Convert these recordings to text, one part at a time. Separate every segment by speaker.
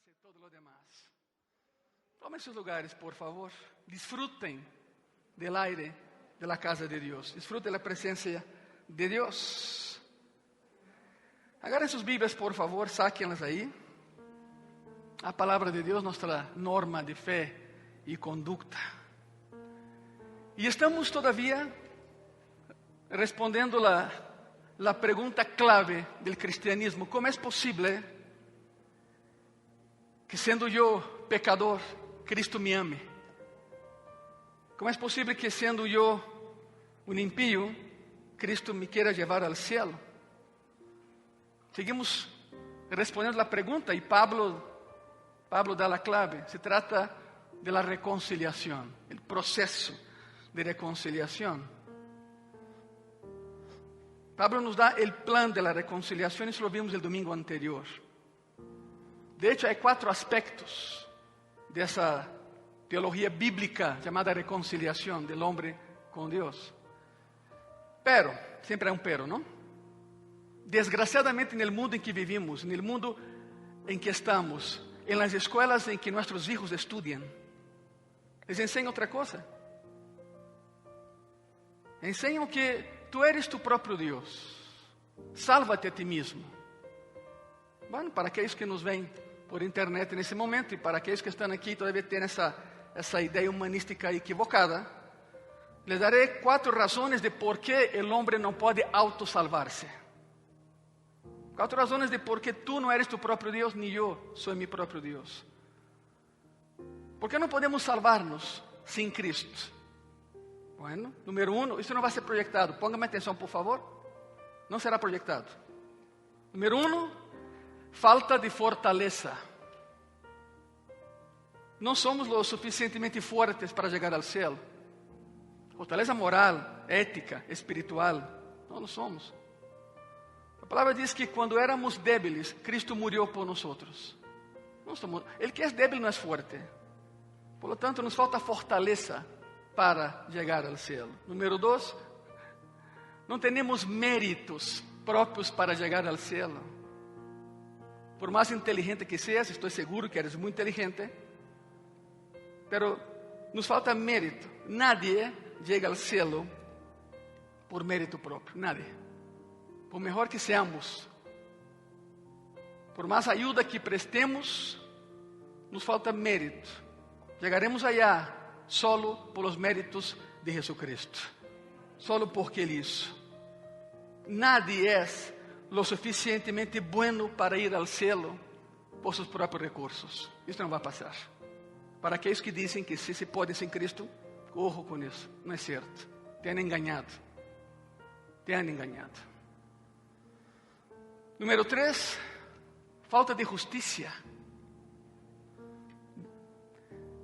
Speaker 1: y todo lo demás. Tomen sus lugares, por favor. Disfruten del aire de la casa de Dios. Disfruten la presencia de Dios. Agarren sus Biblias, por favor, sáquenlas ahí. La palabra de Dios, nuestra norma de fe y conducta. Y estamos todavía respondiendo la pregunta clave del cristianismo. ¿Cómo es posible que siendo yo pecador, Cristo me ame? ¿Cómo es posible que siendo yo un impío, Cristo me quiera llevar al cielo? Seguimos respondiendo la pregunta y Pablo da la clave. Se trata de la reconciliación, el proceso de reconciliación. Pablo nos da el plan de la reconciliación, eso lo vimos el domingo anterior. De hecho, hay 4 aspectos de esa teología bíblica llamada reconciliación del hombre con Dios. Pero, siempre hay un pero, ¿no? Desgraciadamente en el mundo en que vivimos, en el mundo en que estamos, en las escuelas en que nuestros hijos estudian, les enseñan otra cosa. Enseñan que tú eres tu propio Dios. Sálvate a ti mismo. Bueno, para aquellos que nos ven por internet en ese momento y para aquellos que están aquí todavía tienen esa idea humanística equivocada, les daré 4 razones de por qué el hombre no puede autosalvarse. 4 razones de por qué tú no eres tu propio Dios, ni yo soy mi propio Dios. ¿Por qué no podemos salvarnos sin Cristo? Bueno, número 1, esto no va a ser proyectado. Póngame atención, por favor. No será proyectado. Número 1, falta de fortaleza. No somos lo suficientemente fuertes para llegar al cielo. Fortaleza moral, ética, espiritual. No lo somos. La palabra dice que cuando éramos débiles, Cristo murió por nosotros. El que es débil no es fuerte. Por lo tanto, nos falta fortaleza para llegar al cielo. Número 2, no tenemos méritos propios para llegar al cielo. Por más inteligente que seas, estoy seguro que eres muy inteligente, pero nos falta mérito. Nadie llega al cielo por mérito propio, nadie. Por mejor que seamos, por más ayuda que prestemos, nos falta mérito. Llegaremos allá solo por los méritos de Jesucristo, solo porque Él hizo. Nadie es lo suficientemente bueno para ir al cielo por sus propios recursos. Isso não vai passar. Para aqueles que dizem que sí se pode sem Cristo, ojo com isso, não é certo. Te han engañado. Te han engañado. Número 3, falta de justicia.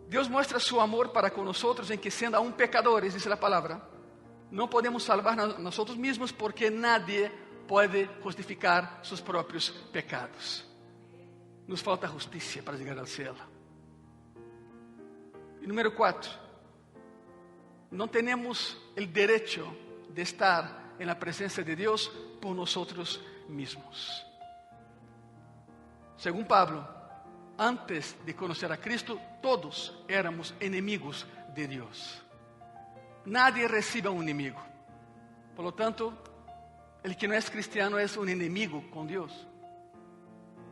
Speaker 1: Dios muestra su amor para con nosotros en que siendo aún pecadores, dice la palabra, no podemos salvar a nosotros mismos porque nadie puede justificar sus propios pecados. Nos falta justicia para llegar al cielo. Y número 4, no tenemos el derecho de estar en la presencia de Dios por nosotros mismos. Según Pablo, antes de conocer a Cristo, todos éramos enemigos de Dios. Nadie recibe a un enemigo. Por lo tanto, el que no es cristiano es un enemigo con Dios.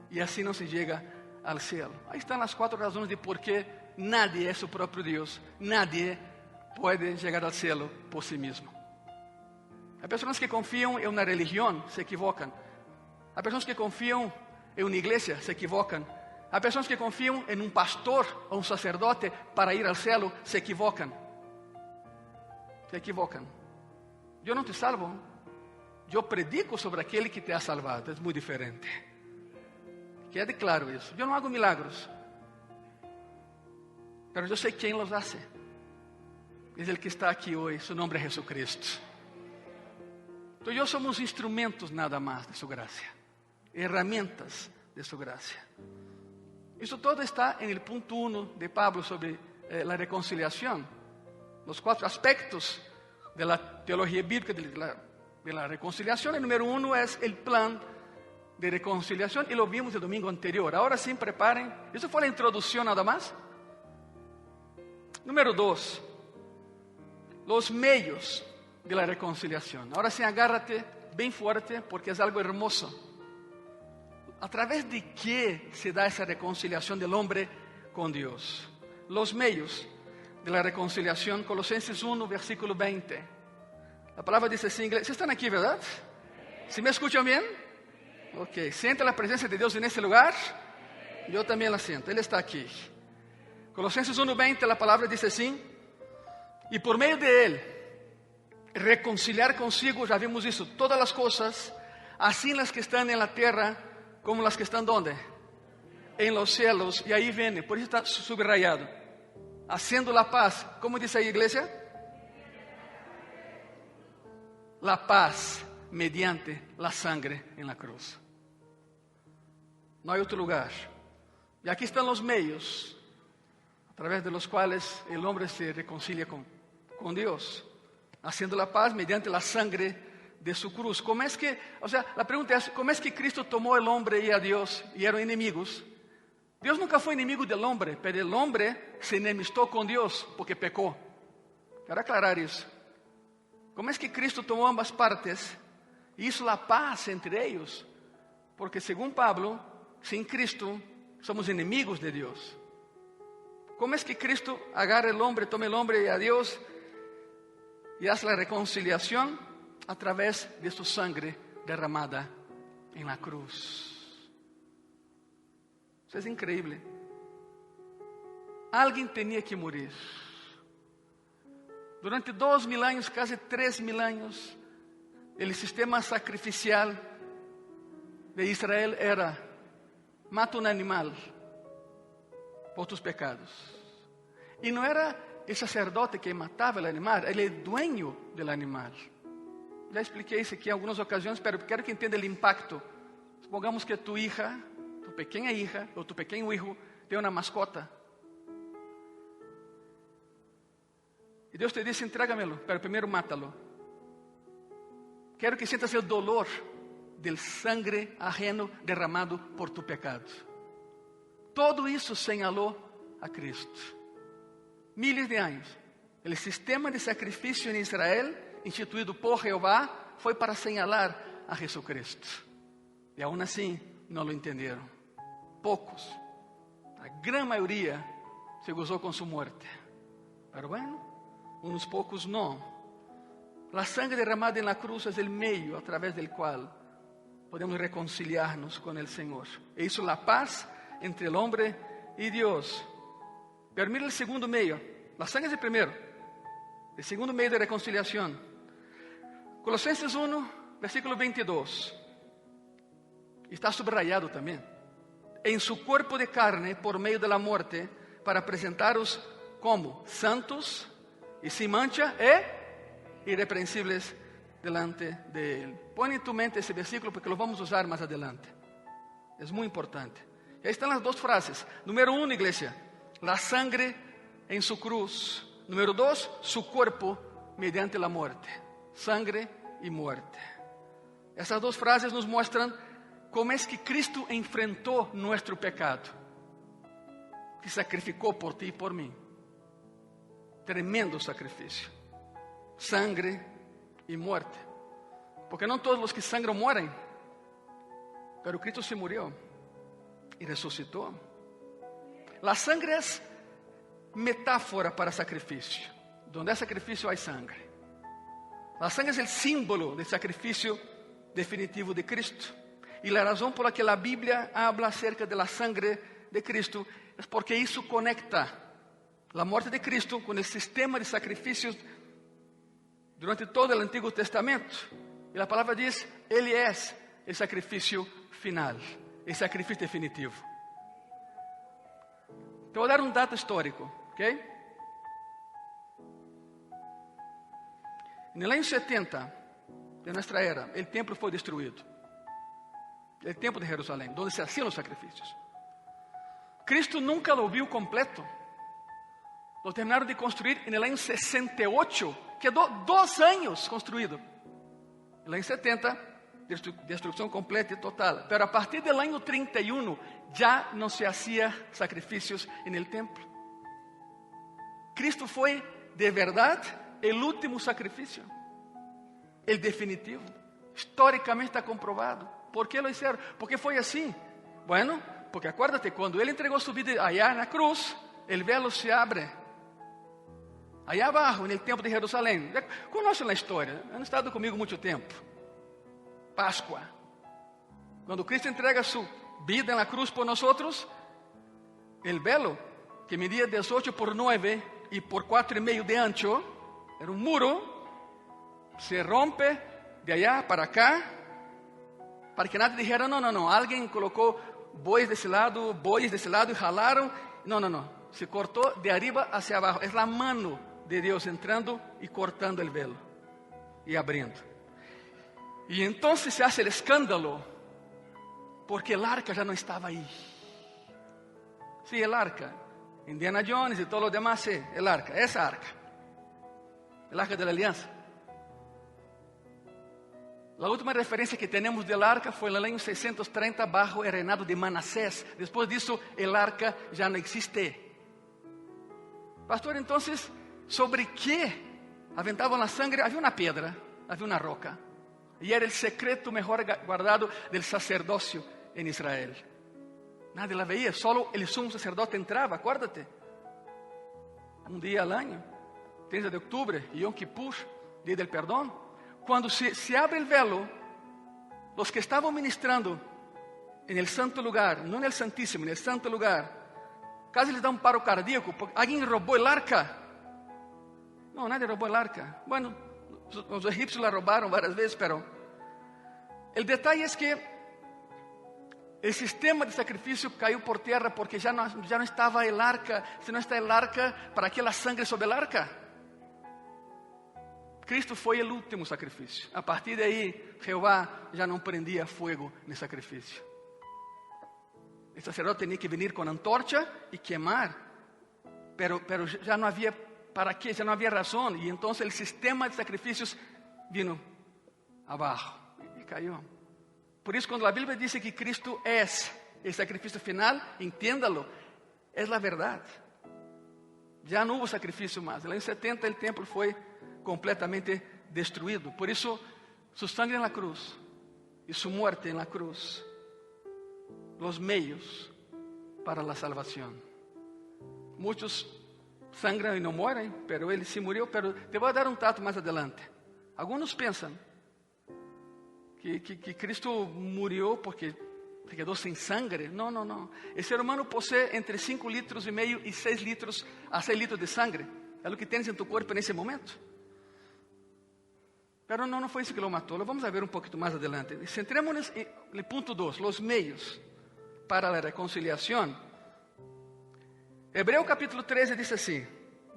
Speaker 1: Y así no se llega al cielo. Ahí están las 4 razones de por qué nadie es su propio Dios. Nadie puede llegar al cielo por sí mismo. Hay personas que confían en una religión, se equivocan. Hay personas que confían en una iglesia, se equivocan. Hay personas que confían en un pastor o un sacerdote para ir al cielo, se equivocan. Se equivocan. Yo no te salvo. Yo predico sobre aquel que te ha salvado. Es muy diferente. Quede claro eso. Yo no hago milagros. Pero yo sé quién los hace. Es el que está aquí hoy. Su nombre es Jesucristo. Tú y yo somos instrumentos nada más de su gracia. Herramientas de su gracia. Esto todo está en el punto 1 de Pablo sobre la reconciliación. Los 4 aspectos de la teología bíblica de la reconciliación. El número 1 es el plan de reconciliación y lo vimos el domingo anterior. Ahora sí, preparen. Eso fue la introducción nada más. Número 2. Los medios de la reconciliación. Ahora sí, agárrate bien fuerte porque es algo hermoso. ¿A través de qué se da esa reconciliación del hombre con Dios? Los medios de la reconciliación. Colosenses 1, versículo 20. La palabra dice así en inglés. ¿Sí están aquí, verdad? ¿Sí me escuchan bien? Ok. ¿Siente la presencia de Dios en este lugar? Yo también la siento. Él está aquí. Colosenses 1, 20, la palabra dice así. Y por medio de Él, reconciliar consigo, ya vimos eso, todas las cosas, así las que están en la tierra, como las que están ¿dónde? En los cielos. Y ahí viene, por eso está subrayado. Haciendo la paz. ¿Cómo dice ahí, iglesia? La paz mediante la sangre en la cruz. No hay otro lugar. Y aquí están los medios a través de los cuales el hombre se reconcilia con Dios, haciendo la paz mediante la sangre de su cruz. ¿Cómo es que, la pregunta es, ¿cómo es que Cristo tomó el hombre y a Dios y eran enemigos? Dios nunca fue enemigo del hombre, pero el hombre se enemistó con Dios porque pecó. Quiero aclarar eso. ¿Cómo es que Cristo tomó ambas partes y hizo la paz entre ellos? Porque según Pablo, sin Cristo somos enemigos de Dios. ¿Cómo es que Cristo agarra el hombre, toma el hombre y a Dios y hace la reconciliación? A través de su sangre derramada en la cruz. Eso es increíble. Alguien tenía que morir. Durante 2000 años, casi 3000 años, el sistema sacrificial de Israel era: mata un animal por tus pecados. Y no era el sacerdote que mataba el animal, era el dueño del animal. Ya expliqué eso aquí en algunas ocasiones, pero quiero que entienda el impacto. Supongamos que tu hija, tu pequeña hija o tu pequeño hijo tiene una mascota. Y Dios te dice: entrégamelo, pero primero mátalo. Quiero que sientas el dolor del sangre ajeno derramado por tu pecado. Todo eso señaló a Cristo. Miles de años. El sistema de sacrificio en Israel, instituído por Jehová, fue para señalar a Jesucristo. Y aún así no lo entendieron. Pocos, la gran mayoría, se gozó con su muerte. Pero bueno, unos pocos no. La sangre derramada en la cruz es el medio a través del cual podemos reconciliarnos con el Señor. E hizo la paz entre el hombre y Dios. Pero mira el segundo medio. La sangre es el primero. El segundo medio de reconciliación. Colosenses 1, versículo 22. Está subrayado también. En su cuerpo de carne, por medio de la muerte, para presentaros como santos y sin mancha irreprensibles delante de Él. Pon en tu mente ese versículo porque lo vamos a usar más adelante. Es muy importante. Y ahí están las dos frases. Número 1, iglesia, la sangre en su cruz. Número 2, su cuerpo mediante la muerte. Sangre y muerte. Esas dos frases nos muestran cómo es que Cristo enfrentó nuestro pecado, que sacrificó por ti y por mí. Tremendo sacrificio. Sangre y muerte. Porque no todos los que sangran mueren, pero Cristo se murió y resucitó. La sangre es metáfora para sacrificio. Donde hay sacrificio hay sangre. La sangre es el símbolo del sacrificio definitivo de Cristo. Y la razón por la que la Biblia habla acerca de la sangre de Cristo es porque eso conecta la muerte de Cristo con el sistema de sacrificios durante todo el Antiguo Testamento. Y la palabra dice: Él es el sacrificio final, el sacrificio definitivo. Te voy a dar un dato histórico, ¿ok? En el año 70 de nuestra era, el templo fue destruido. El templo de Jerusalén, donde se hacían los sacrificios. Cristo nunca lo vio completo. Lo terminaron de construir en el año 68. Quedó 2 años construido. En el año 70 destrucción completa y total. Pero a partir del año 31 ya no se hacía sacrificios en el templo. Cristo fue de verdad el último sacrificio, el definitivo. Históricamente está comprobado. ¿Por qué lo hicieron? ¿Por qué fue así? Bueno, porque acuérdate, cuando Él entregó su vida allá en la cruz, el velo se abre. Allá abajo, en el templo de Jerusalén. Conocen la historia, han estado conmigo mucho tiempo. Pascua. Cuando Cristo entrega su vida en la cruz por nosotros, el velo, que medía 18 por 9 y por 4,5 de ancho, era un muro, se rompe de allá para acá, para que nadie dijera, no, alguien colocó bueyes de ese lado y jalaron. No, se cortó de arriba hacia abajo. Es la mano de Dios entrando y cortando el velo y abriendo. Y entonces se hace el escándalo, porque el arca ya no estaba ahí. Sí, el arca. Indiana Jones y todo lo demás, sí, el arca, esa arca. El arca de la alianza. La última referencia que tenemos del arca fue en el año 630 bajo el reinado de Manasés. Después de eso, el arca ya no existe. Pastor, entonces, ¿sobre qué aventaban la sangre? Había una piedra, había una roca. Y era el secreto mejor guardado del sacerdocio en Israel. Nadie la veía, solo el sumo sacerdote entraba, acuérdate. Un día al año, 30 de octubre, Yom Kippur, Día del Perdón. Cuando se abre el velo, los que estaban ministrando en el santo lugar, no en el santísimo, en el santo lugar, casi les da un paro cardíaco, porque alguien robó el arca. No, nadie robó el arca. Bueno, los egipcios la robaron varias veces, pero el detalle es que el sistema de sacrificio cayó por tierra porque ya no estaba el arca. Si no está el arca, ¿para qué la sangre sobre el arca? Cristo fue el último sacrificio. A partir de ahí, Jehová ya no prendía fuego en el sacrificio. El sacerdote tenía que venir con antorcha y quemar. Pero ya no había para qué, ya no había razón. Y entonces el sistema de sacrificios vino abajo y cayó. Por eso cuando la Biblia dice que Cristo es el sacrificio final, entiéndalo, es la verdad. Ya no hubo sacrificio más. En el año 70 el templo fue completamente destruido. Por eso su sangre en la cruz y su muerte en la cruz, los medios para la salvación. Muchos sangran y no mueren, pero Él sí murió. Pero te voy a dar un dato más adelante. Algunos piensan que Cristo murió porque se quedó sin sangre. No. El ser humano posee entre 5,5 litros y 6 litros a 6 litros de sangre. Es lo que tienes en tu cuerpo en ese momento. Pero no fue eso que lo mató. Lo vamos a ver un poquito más adelante. Centrémonos en el punto 2, los medios para la reconciliación. Hebreo capítulo 13 dice así.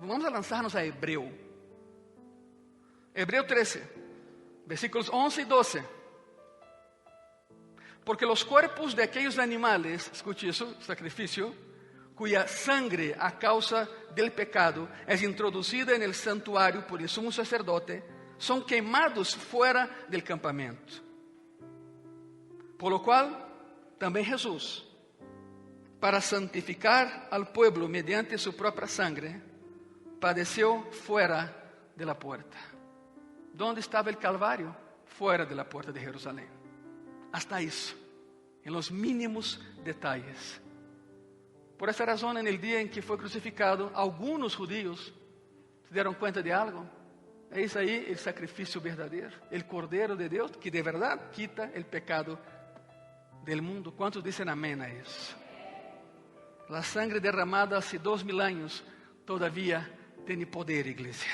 Speaker 1: Vamos a lanzarnos a Hebreo. Hebreo 13, versículos 11 y 12. Porque los cuerpos de aquellos animales, escuche eso, sacrificio, cuya sangre a causa del pecado es introducida en el santuario por el sumo sacerdote, son quemados fuera del campamento. Por lo cual, también Jesús, para santificar al pueblo mediante su propia sangre, padeció fuera de la puerta. ¿Dónde estaba el Calvario? Fuera de la puerta de Jerusalén. Hasta eso, en los mínimos detalles. Por esa razón, en el día en que fue crucificado, algunos judíos se dieron cuenta de algo. Es ahí el sacrificio verdadero, el Cordero de Dios, que de verdad quita el pecado del mundo. ¿Cuántos dicen amén a eso? La sangre derramada hace 2000 años todavía tiene poder, iglesia.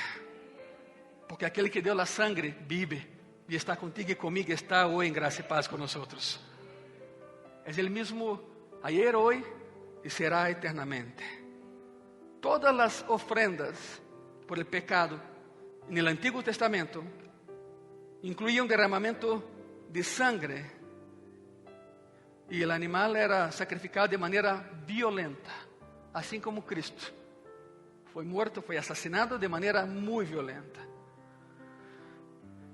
Speaker 1: Porque aquel que dio la sangre vive y está contigo y conmigo, está hoy en gracia y paz con nosotros. Es el mismo ayer, hoy y será eternamente. Todas las ofrendas por el pecado en el Antiguo Testamento incluían un derramamiento de sangre y el animal era sacrificado de manera violenta, así como Cristo fue muerto, fue asesinado de manera muy violenta.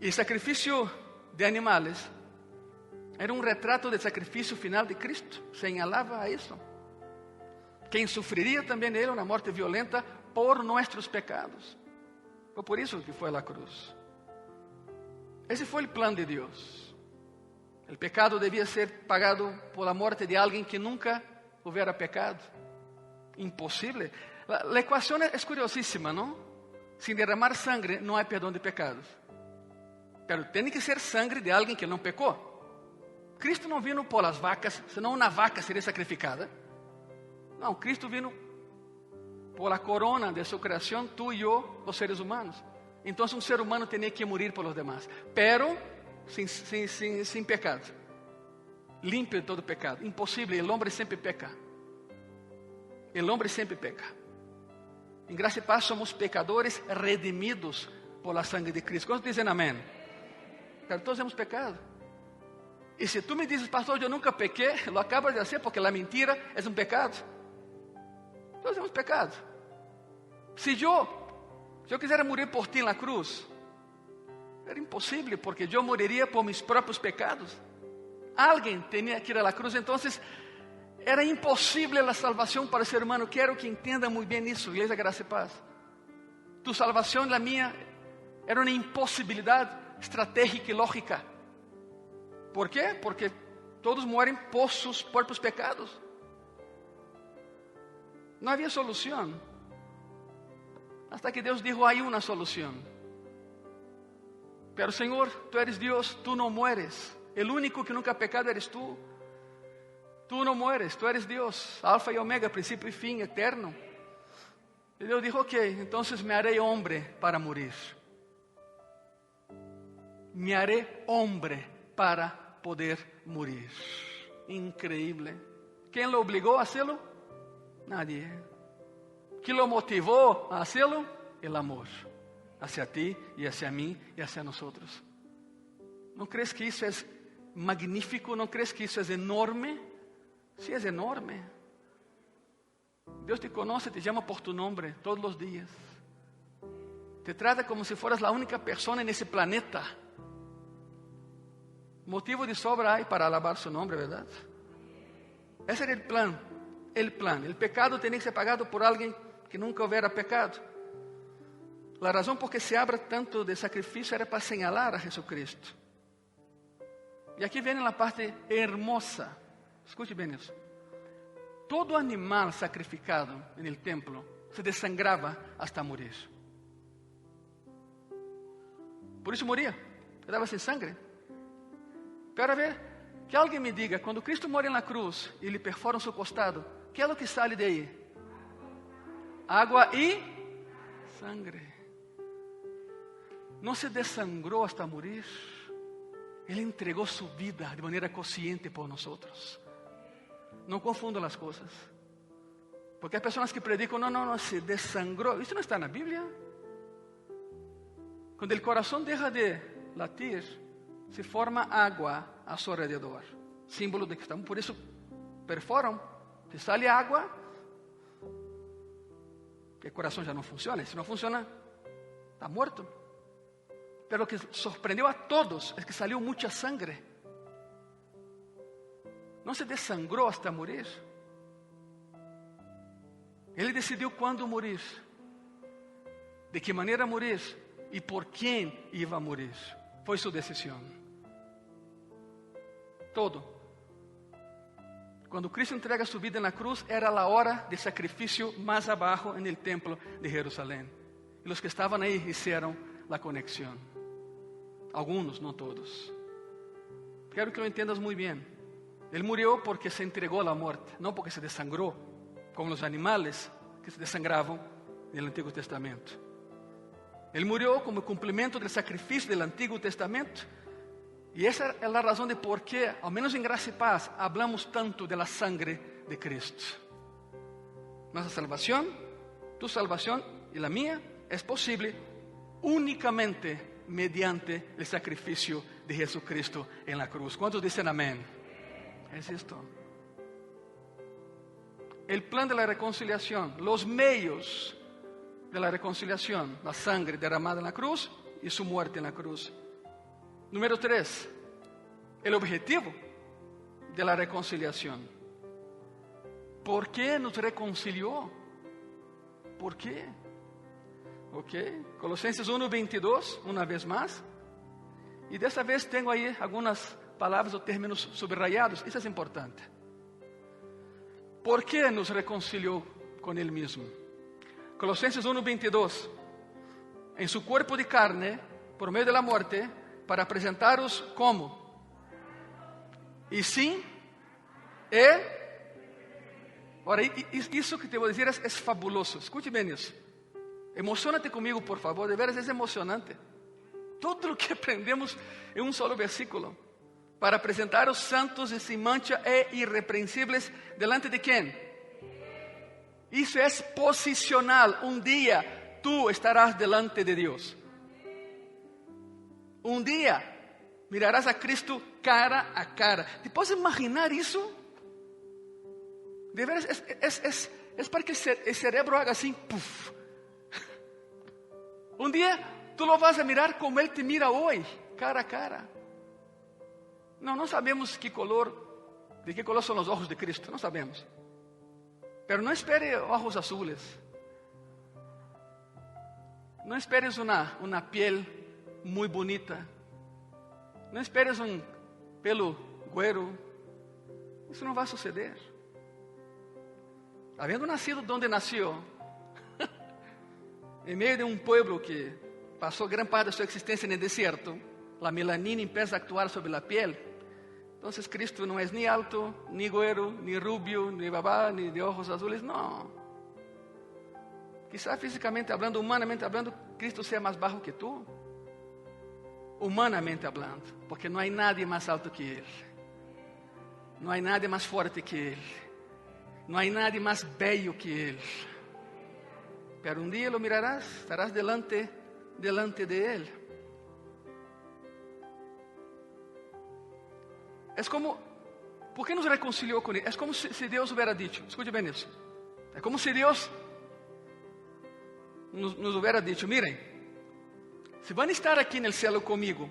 Speaker 1: Y el sacrificio de animales Era un retrato del sacrificio final de Cristo. Señalaba a eso. Quien sufriría también Él una muerte violenta por nuestros pecados. Fue por eso que fue a la cruz. Ese fue el plan de Dios. El pecado debía ser pagado por la muerte de alguien que nunca hubiera pecado. Imposible. La ecuación es curiosísima, ¿no? Sin derramar sangre no hay perdón de pecados. Pero tiene que ser sangre de alguien que no pecó. Cristo no vino por las vacas, senão una vaca sería sacrificada. No, Cristo vino por la corona de su creación, tú y yo, los seres humanos. Entonces un ser humano tenía que morir por los demás, pero sin pecado, limpio de todo pecado. Imposible, el hombre siempre peca. El hombre siempre peca. En gracia y paz somos pecadores redimidos por la sangre de Cristo. ¿Cuántos dicen amén? Pero todos hemos pecado. Y si tú me dices, pastor, yo nunca pequé, lo acabas de hacer porque la mentira es un pecado. Todos hemos pecado. Si yo quisiera morir por ti en la cruz, era imposible porque yo moriría por mis propios pecados. Alguien tenía que ir a la cruz, entonces era imposible la salvación para el ser humano. Quiero que entienda muy bien eso, Iglesia Gracia y Paz. Tu salvación, la mía, era una imposibilidad estratégica y lógica. ¿Por qué? Porque todos mueren por sus propios pecados. No había solución. Hasta que Dios dijo, hay una solución. Pero Señor, tú eres Dios, tú no mueres. El único que nunca ha pecado eres tú. Tú no mueres, tú eres Dios, alfa y omega, principio y fin, eterno. Y Dios dijo, ok, entonces me haré hombre para morir. Me haré hombre para poder morir. Increíble. ¿Quién lo obligó a hacerlo? Nadie. ¿Quién lo motivó a hacerlo? El amor. Hacia ti y hacia mí y hacia nosotros. ¿No crees que eso es magnífico? ¿No crees que eso es enorme? Sí, es enorme. Dios te conoce, te llama por tu nombre todos los días. Te trata como si fueras la única persona en ese planeta. Motivo de sobra hay para alabar su nombre, ¿verdad? Ese era el plan. El pecado tenía que ser pagado por alguien que nunca hubiera pecado. La razón por que se habla tanto de sacrificio era para señalar a Jesucristo. Y aquí viene la parte hermosa. Escuche bien eso. Todo animal sacrificado en el templo se desangraba hasta morir. Por eso moría. Quedaba sin sangre. Pero a ver, que alguien me diga, cuando Cristo muere en la cruz y le perforan su costado, ¿qué es lo que sale de ahí? Agua y sangre. No se desangró hasta morir. Él entregó su vida de manera consciente por nosotros. No confundo las cosas. Porque hay personas que predican, no, se desangró. Eso no está en la Biblia. Cuando el corazón deja de latir, se forma agua a su alrededor. Símbolo de que estamos, por eso perforan. Se sale agua, el corazón ya no funciona. Si no funciona, está muerto. Pero lo que sorprendió a todos es que salió mucha sangre. No se desangró hasta morir. Él decidió cuándo morir, de qué manera morir y por quién iba a morir. Fue su decisión. Todo. Cuando Cristo entrega su vida en la cruz, era la hora de sacrificio más abajo en el templo de Jerusalén. Y los que estaban ahí hicieron la conexión. Algunos, no todos. Quiero que lo entiendas muy bien. Él murió porque se entregó a la muerte, no porque se desangró, como los animales que se desangraban en el Antiguo Testamento. Él murió como cumplimiento del sacrificio del Antiguo Testamento. Y esa es la razón de por qué, al menos en Gracia y Paz, hablamos tanto de la sangre de Cristo. Nuestra salvación, tu salvación y la mía, es posible únicamente mediante el sacrificio de Jesucristo en la cruz. ¿Cuántos dicen amén? Es esto. El plan de la reconciliación, los medios de la reconciliación, la sangre derramada en la cruz y su muerte en la cruz. Número 3, el objetivo de la reconciliación. ¿Por qué nos reconcilió? ¿Por qué? Ok, Colosenses 1:22, una vez más. Y de esta vez tengo ahí algunas palabras o términos subrayados. Eso es importante. ¿Por qué nos reconcilió con Él mismo? Colosenses 1:22. En su cuerpo de carne, por medio de la muerte, para presentaros como. Y sin Él. Ahora, isso que te vou dizer é fabuloso. Escute bem isso. Emocionate comigo, por favor. De veras, é emocionante. Todo o que aprendemos em um solo versículo. Para apresentar os santos e sem mancha e irrepreensíveis delante de quem? Isso é posicional. Um dia tu estarás delante de Deus. Um dia mirarás a Cristo cara a cara. ¿Te puedes imaginar isso? De veras, es para que el cerebro haga así, puff. Un día tú lo vas a mirar como Él te mira hoy, cara a cara. No sabemos de qué color son los ojos de Cristo, no sabemos. Pero no espere ojos azules. No esperes una piel muy bonita. No esperes un pelo güero. Eso no va a suceder. Habiendo nacido donde nació, en medio de un pueblo que pasó gran parte de su existencia en el desierto, la melanina empieza a actuar sobre la piel. Entonces Cristo no es ni alto, ni güero, ni rubio, ni babá, ni de ojos azules, no. Quizá físicamente hablando, humanamente hablando, Cristo sea más bajo que tú. Humanamente hablando, porque no hay nadie más alto que Él. No hay nadie más fuerte que Él. No hay nadie más bello que Él. Pero un día lo mirarás, estarás delante de Él. Es como, ¿por qué nos reconcilió con Él? Es como si Dios hubiera dicho, escuche bien eso. Es como si Dios nos hubiera dicho, miren, si van a estar aquí en el cielo conmigo,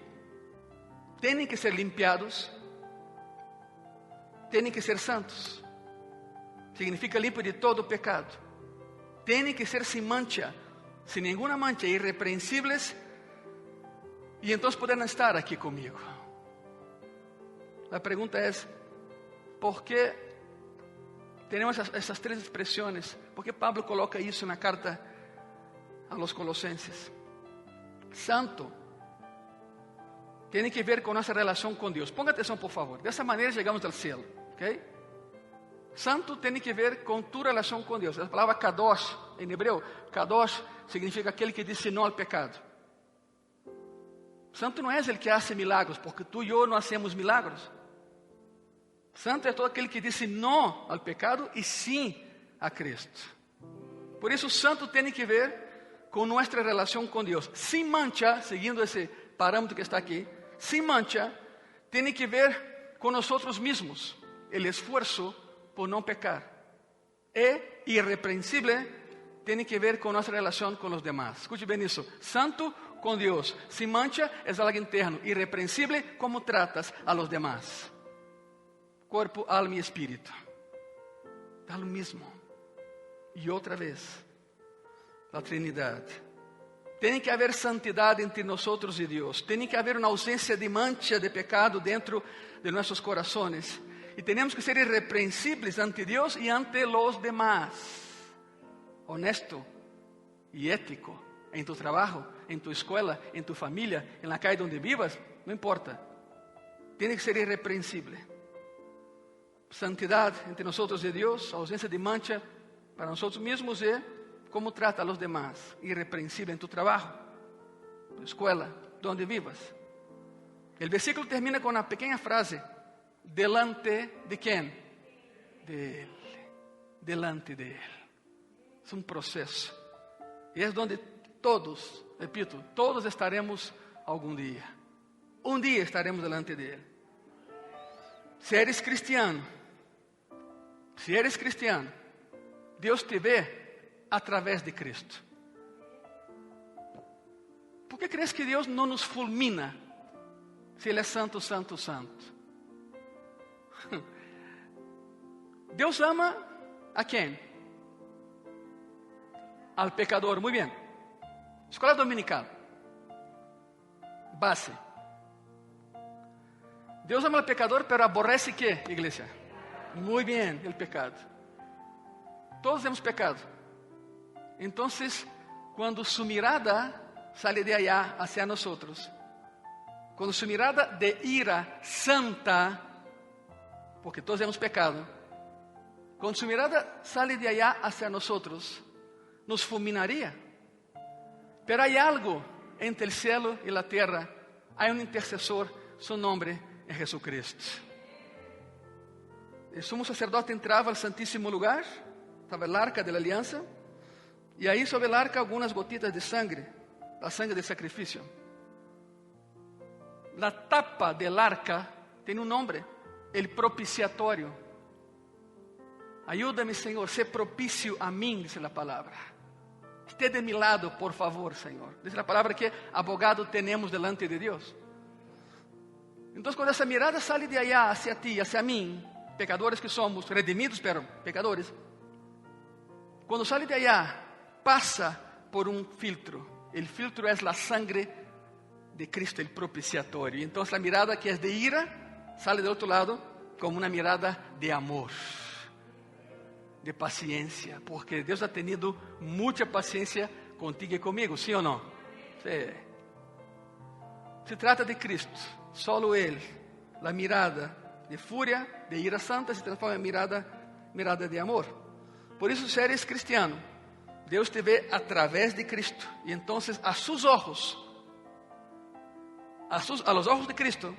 Speaker 1: tienen que ser limpiados, tienen que ser santos. Significa limpo de todo pecado. Tienen que ser sin mancha, sin ninguna mancha, irreprensibles, y entonces podrán estar aquí conmigo. La pregunta es, ¿por qué tenemos esas tres expresiones? ¿Por qué Pablo coloca eso en la carta a los Colosenses? Santo tiene que ver con nuestra relación con Dios. Ponga atención, por favor. De esa manera llegamos al cielo. ¿Okay? Santo tem que ver com tu relação com Deus. A palavra kadosh, em hebreu, kadosh significa aquele que disse não ao pecado. Santo não é o que hace milagros, porque tu e eu não hacemos milagros. Santo é todo aquele que disse não ao pecado e sim a Cristo. Por isso, santo tem que ver com nossa relação com Deus. Sem mancha, seguindo esse parâmetro que está aqui, sem mancha, tem que ver com nós mesmos. O esforço por não pecar. E irrepreensível tem que ver com nossa relação com os demás. Escute bem isso. Santo com Deus, sem mancha, é algo interno. Irrepreensível, como tratas a los demás. Corpo, alma e espírito. Dá lo mismo. E outra vez, a Trinidade. Tem que haver santidade entre nós e Deus. Tem que haver uma ausência de mancha de pecado dentro de nossos corações. Y tenemos que ser irreprensibles ante Dios y ante los demás. Honesto y ético en tu trabajo, en tu escuela, en tu familia, en la calle donde vivas, no importa. Tiene que ser irreprensible. Santidad entre nosotros y Dios, ausencia de mancha para nosotros mismos y cómo trata a los demás. Irreprensible en tu trabajo, en tu escuela, donde vivas. El versículo termina con una pequeña frase. Delante de quién? De Él. Delante de Él. Es un proceso. Y es donde todos, repito, todos estaremos algún día. Un día estaremos delante de Él. Si eres cristiano, Dios te ve a través de Cristo. ¿Por qué crees que Dios no nos fulmina si Él es santo, santo, santo? Deus ama a quem? Al pecador. Muy bien. Escola dominical. Base. Deus ama al pecador, pero aborrece ¿qué, iglesia? Muy bien, el pecado. Todos hemos pecado. Entonces, cuando su mirada sale de allá hacia nosotros, cuando su mirada de ira santa, porque todos hemos pecado, cuando su mirada sale de allá hacia nosotros, nos fulminaría. Pero hay algo entre el cielo y la tierra, hay un intercesor, su nombre es Jesucristo. El sumo sacerdote entraba al santísimo lugar, estaba el arca de la alianza, y ahí sobre el arca algunas gotitas de sangre, la sangre del sacrificio. La tapa del arca tiene un nombre, el propiciatorio. Ayúdame, Señor, sé propicio a mí, dice la palabra. Esté de mi lado, por favor, Señor. Dice la palabra que abogado tenemos delante de Dios. Entonces, cuando esa mirada sale de allá hacia ti, hacia mí, pecadores que somos, redimidos, pero pecadores, cuando sale de allá, pasa por un filtro. El filtro es la sangre de Cristo, el propiciatorio. Y entonces la mirada que es de ira, sale del otro lado como una mirada de amor, de paciencia, porque Dios ha tenido mucha paciencia contigo y conmigo, ¿sí o no? Sí. Se trata de Cristo, solo Él. La mirada de furia, de ira santa, se transforma en mirada de amor. Por eso, si eres cristiano, Deus te ve a través de Cristo. Y entonces, a sus ojos, a los ojos de Cristo,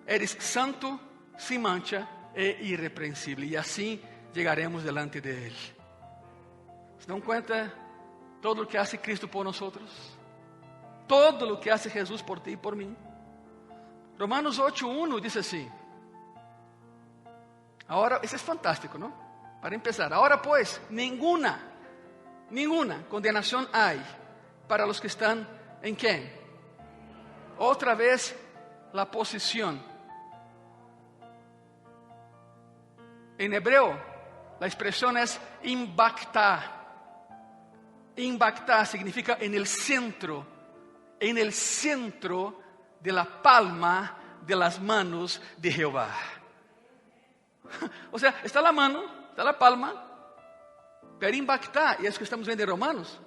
Speaker 1: eres santo, sin mancha e irreprensible. Y así llegaremos delante de Él. ¿Se dan cuenta todo lo que hace Cristo por nosotros? Todo lo que hace Jesús por ti y por mí. Romanos 8:1 dice así. Ahora, eso es fantástico, ¿no? Para empezar, ahora pues, ninguna condenación hay para los que están en ¿quién? Otra vez la posición. En hebreo, la expresión es impactar. Impactar significa en el centro de la palma de las manos de Jehová. O sea, está la mano, está la palma, pero impactar, y es que estamos viendo en Romanos,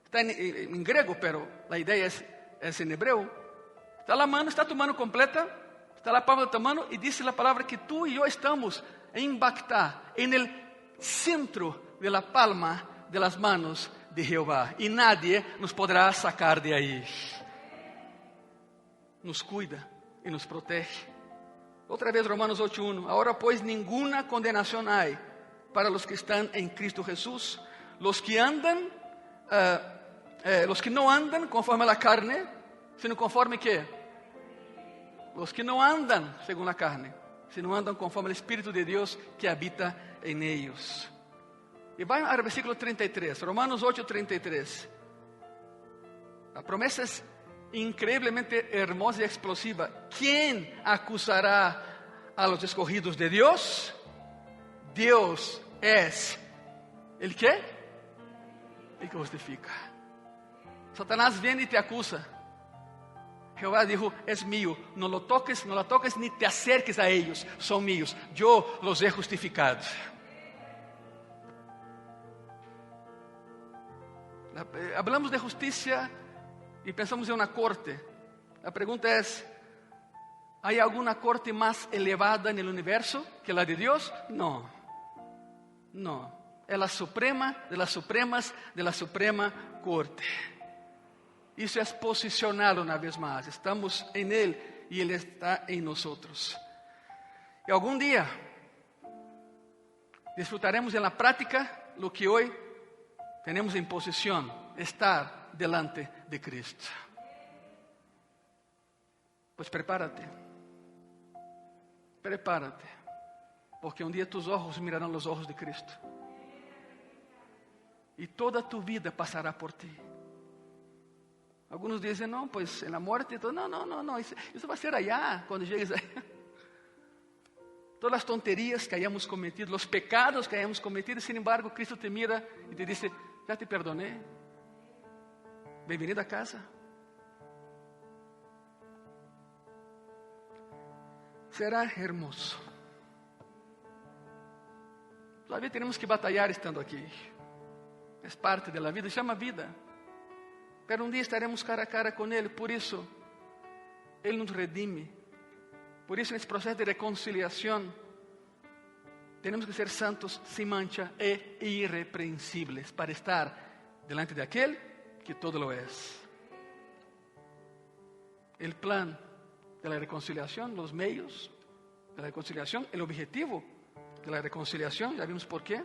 Speaker 1: está en griego, pero la idea es en hebreo. Está la mano, está tu mano completa, está la palma de tu mano, y dice la palabra que tú y yo estamos en impactar en el centro de la palma de las manos de Jehová, y nadie nos podrá sacar de ahí. Nos cuida y nos protege. Otra vez Romanos 8:1. Ahora pues ninguna condenación hay para los que están en Cristo Jesús, los que no andan conforme a la carne, sino conforme ¿qué? Los que no andan según la carne, sino andan conforme al Espíritu de Dios que habita en ellos. Y vayan al versículo 33, Romanos 8:33. La promesa es increíblemente hermosa y explosiva. ¿Quién acusará a los escogidos de Dios? Dios es ¿el qué? El que justifica. Satanás viene y te acusa. Jehová dijo, es mío, no lo toques, no la toques, ni te acerques a ellos, son míos, yo los he justificado. Hablamos de justicia y pensamos en una corte. La pregunta es, ¿hay alguna corte más elevada en el universo que la de Dios? No. Es la suprema de las supremas de la suprema corte. Eso es posicional una vez más. Estamos en Él y Él está en nosotros. Y algún día disfrutaremos en la práctica lo que hoy tenemos en posesión, estar delante de Cristo. Pues prepárate, porque un día tus ojos mirarán los ojos de Cristo. Y toda tu vida pasará por ti. Algunos dicen, no, pues en la muerte, no, eso va a ser allá, cuando llegues allá. todas las tonterías que hayamos cometido, los pecados que hayamos cometido. Sin embargo, Cristo te mira y te dice, ya te perdoné, bienvenido a casa. Será hermoso. Todavía tenemos que batallar estando aquí. Es parte de la vida, se llama vida. Pero un día estaremos cara a cara con Él. Por eso, Él nos redime. Por eso en este proceso de reconciliación tenemos que ser santos, sin mancha e irreprensibles para estar delante de aquel que todo lo es. El plan de la reconciliación, los medios de la reconciliación, el objetivo de la reconciliación, ya vimos por qué.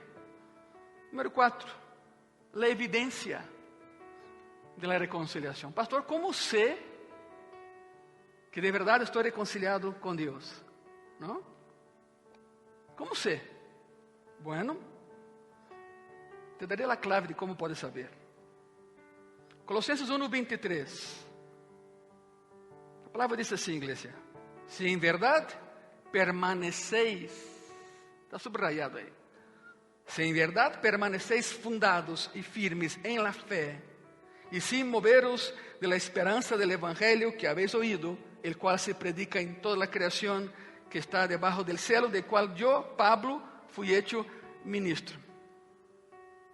Speaker 1: Número 4, la evidencia de la reconciliación. Pastor, ¿cómo sé que de verdad estoy reconciliado con Dios? ¿No? ¿Cómo sé? Bueno, te daré la clave de cómo puedes saber. Colossenses 1:23. A palavra diz assim, igreja: se em verdade permaneceis, está subrayado aí, se em verdade permaneceis fundados e firmes em la fé, e sin moveros de la esperanza del evangelio que habéis oído, el cual se predica en toda la creación que está debajo del cielo, del cual yo, Pablo, fui hecho ministro.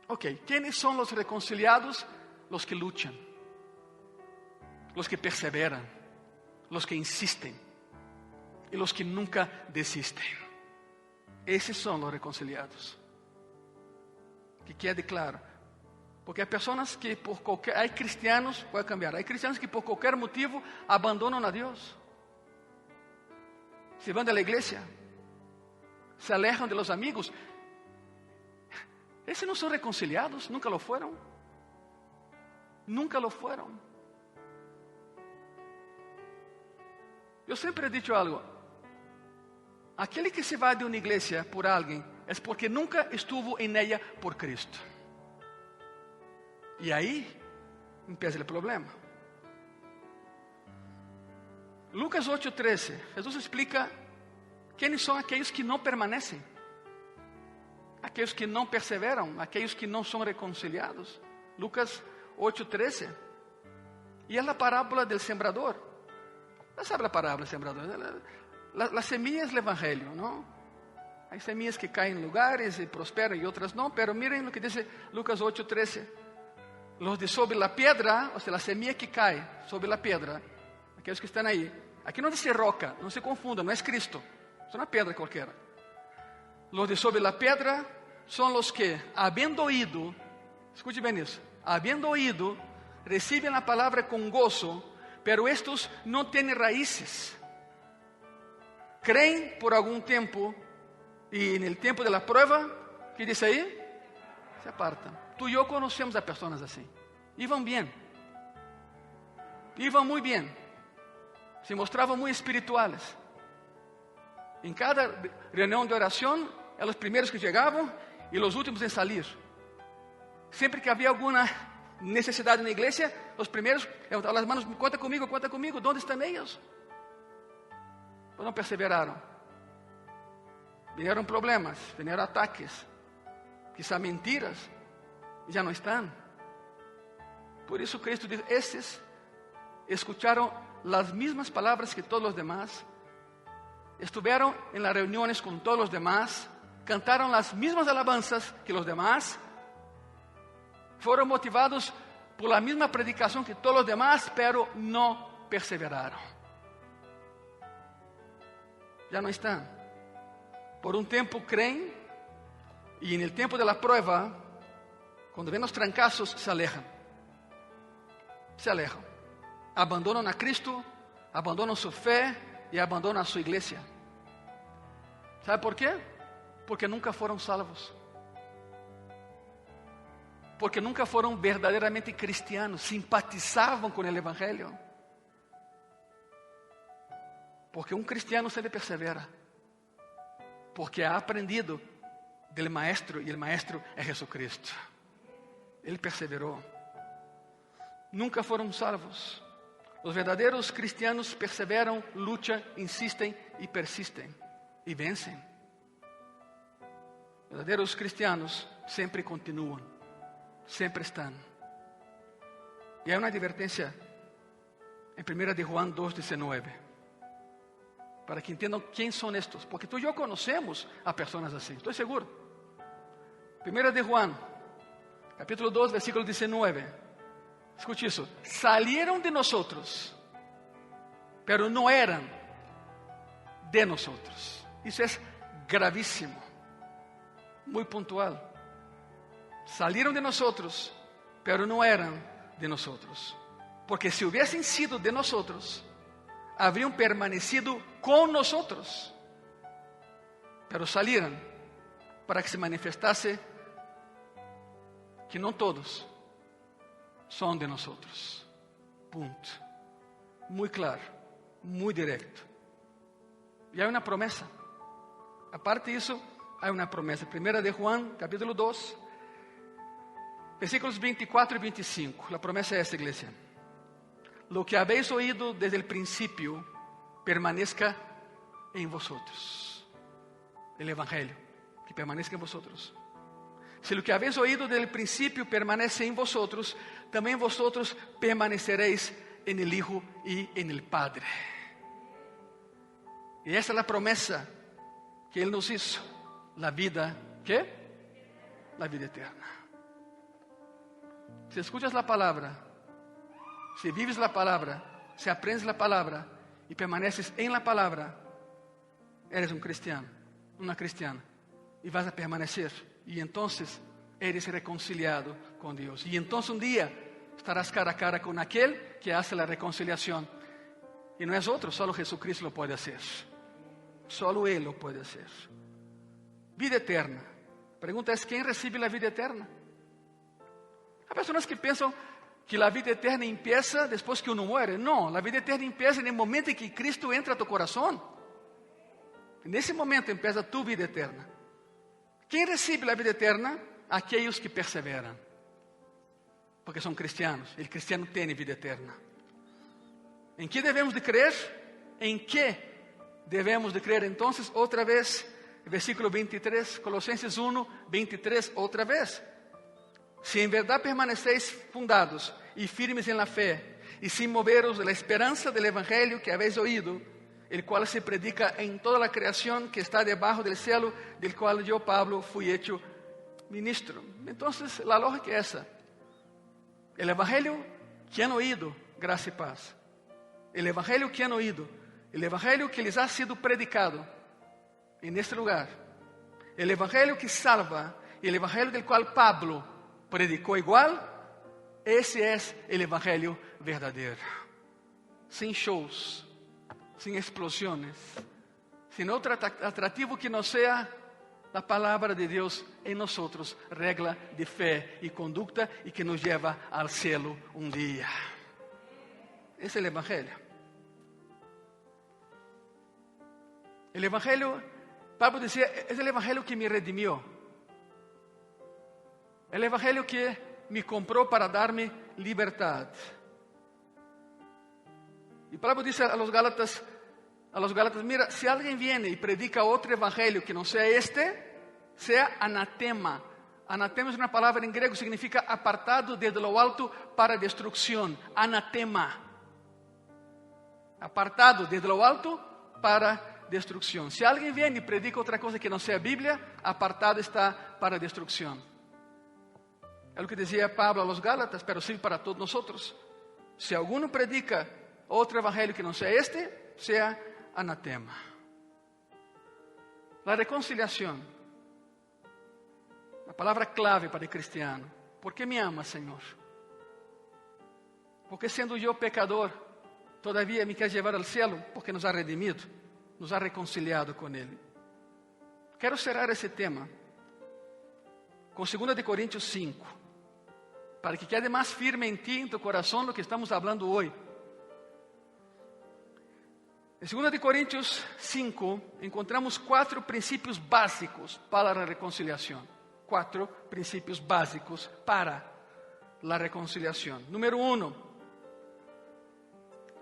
Speaker 1: Ok, ¿quiénes son los reconciliados? Los que luchan, los que perseveran, los que insisten y los que nunca desisten. Esos son los reconciliados. Que quede claro. Porque hay personas que hay cristianos, puede cambiar, hay cristianos que por cualquier motivo abandonan a Dios. Se van de la iglesia, se alejan de los amigos. Esos no son reconciliados, nunca lo fueron. Nunca lo fueron. Eu sempre he dicho algo. Aquele que se vai de uma igreja por alguém é porque nunca estuvo em ella por Cristo. E aí empieza o problema. Lucas 8:13. Jesus explica quem são aqueles que não permanecem, aqueles que não perseveram, aqueles que não são reconciliados. Lucas 8:13. E é a parábola do sembrador. Você sabe a parábola do sembrador? Las semillas del evangelio, ¿no? Hay semillas que caen en lugares y prosperan y otras no, pero miren lo que dice Lucas 8:13. Los de sobre la piedra, o sea, la semilla que cae sobre la piedra, aquellos que están ahí. Aquí no dice roca, no se confunda, no es Cristo, es una piedra cualquiera. Los de sobre la piedra son los que, habiendo oído, escuche bien eso, habiendo oído, reciben la palabra con gozo, pero estos no tienen raíces. Creen por algún tiempo y en el tiempo de la prueba, ¿qué dice ahí? Se apartan. Tú y yo conocemos a personas así. Iban bien. Iban muy bien. Se mostraban muy espirituales. En cada reunión de oración, eran los primeros que llegaban y los últimos en salir. Siempre que había alguna necesidad en la iglesia, los primeros levantaban las manos, cuenta conmigo, ¿dónde están ellos? Pero no perseveraron. Vinieron problemas, vinieron ataques, quizá mentiras, y ya no están. Por eso Cristo dice, estos escucharon las mismas palabras que todos los demás, estuvieron en las reuniones con todos los demás, cantaron las mismas alabanzas que los demás, fueron motivados por la misma predicación que todos los demás, pero no perseveraron. Ya no están. Por un tiempo creen y en el tiempo de la prueba, cuando ven los trancazos, se alejan. Se alejan. Abandonan a Cristo, abandonan su fe y abandonan a su iglesia. ¿Sabe por qué? Porque nunca fueron salvos. Porque nunca fueron verdaderamente cristianos, simpatizaban con el evangelio. Porque un cristiano sempre persevera. Porque ha aprendido del maestro y el maestro es Jesucristo. Él perseveró. Nunca fueron salvos. Los verdaderos cristianos perseveran, luchan, insisten y persisten. Y vencen. Verdadeiros cristianos sempre continuam, sempre estão. E há uma advertência em 1 de Juan 2:19, para que entendam quem são estes, porque tu e eu conhecemos a pessoas assim, estou seguro. 1 de Juan, capítulo 2, versículo 19. Escute isso. Salieron de nosotros, pero no eran de nosotros. Isso é gravíssimo, muito pontual. Salieron de nosotros, pero no eran de nosotros. Porque si hubiesen sido de nosotros, habrían permanecido con nosotros. Pero salieron para que se manifestase que no todos son de nosotros. Punto. Muy claro, muy directo. Y hay una promesa. Aparte de eso, hay una promesa. 1 de Juan, capítulo 2, versículos 24 y 25. La promesa es esta, iglesia. Lo que habéis oído desde el principio permanezca en vosotros. El Evangelio, que permanezca en vosotros. Si lo que habéis oído desde el principio permanece en vosotros, también vosotros permaneceréis en el Hijo y en el Padre. Y esa es la promesa que Él nos hizo. La vida, ¿qué? La vida eterna. Si escuchas la palabra, si vives la palabra, si aprendes la palabra y permaneces en la palabra, eres un cristiano, una cristiana. Y vas a permanecer. Y entonces eres reconciliado con Dios. Y entonces un día estarás cara a cara con aquel que hace la reconciliación. Y no es otro, solo Jesucristo lo puede hacer. Solo Él lo puede hacer. Vida eterna. La pregunta es, ¿quién recibe la vida eterna? Hay personas que piensan que la vida eterna empieza después que uno muere. No, la vida eterna empieza en el momento en que Cristo entra a tu corazón. En ese momento empieza tu vida eterna. ¿Quién recibe la vida eterna? Aquellos que perseveran. Porque son cristianos. El cristiano tiene vida eterna. ¿En qué debemos de creer? ¿En qué debemos de creer? Entonces, otra vez, versículo 23, Colosenses 1, 23, otra vez. Si en verdad permanecéis fundados y firmes en la fe, y sin moveros de la esperanza del Evangelio que habéis oído, el cual se predica en toda la creación que está debajo del cielo, del cual yo, Pablo, fui hecho ministro. Entonces, la lógica es esa. El Evangelio que han oído, gracia y paz. El Evangelio que han oído, el Evangelio que les ha sido predicado en este lugar. El Evangelio que salva, el Evangelio del cual Pablo predicó igual, ese es el Evangelio verdadero. Sin shows, sin explosiones, sin otro atractivo que no sea la palabra de Dios en nosotros, regla de fe y conducta, y que nos lleva al cielo un día. Es el Evangelio. El Evangelio, Pablo decía, es el Evangelio que me redimió. El Evangelio que me compró para darme libertad. Y Pablo dice a los Gálatas, mira, si alguien viene y predica otro evangelio que no sea este, sea anatema. Anatema es una palabra en griego, significa apartado desde lo alto para destrucción. Anatema. Apartado desde lo alto para destrucción. Si alguien viene y predica otra cosa que no sea Biblia, apartado está para destrucción. Es lo que decía Pablo a los Gálatas, pero sirve para todos nosotros. Si alguno predica otro evangelio que no sea este, sea anatema. La reconciliación, la palabra clave para el cristiano. ¿Por qué me ama, Señor? Porque siendo yo pecador, todavía me quieres llevar al cielo, porque nos ha redimido, nos ha reconciliado con Él. Quiero cerrar ese tema con 2 de Corintios 5, para que quede más firme en ti, en tu corazón, lo que estamos hablando hoy. En 2 de Corintios 5 encontramos 4 princípios básicos para la reconciliación. 4 princípios básicos para la reconciliación. Número 1,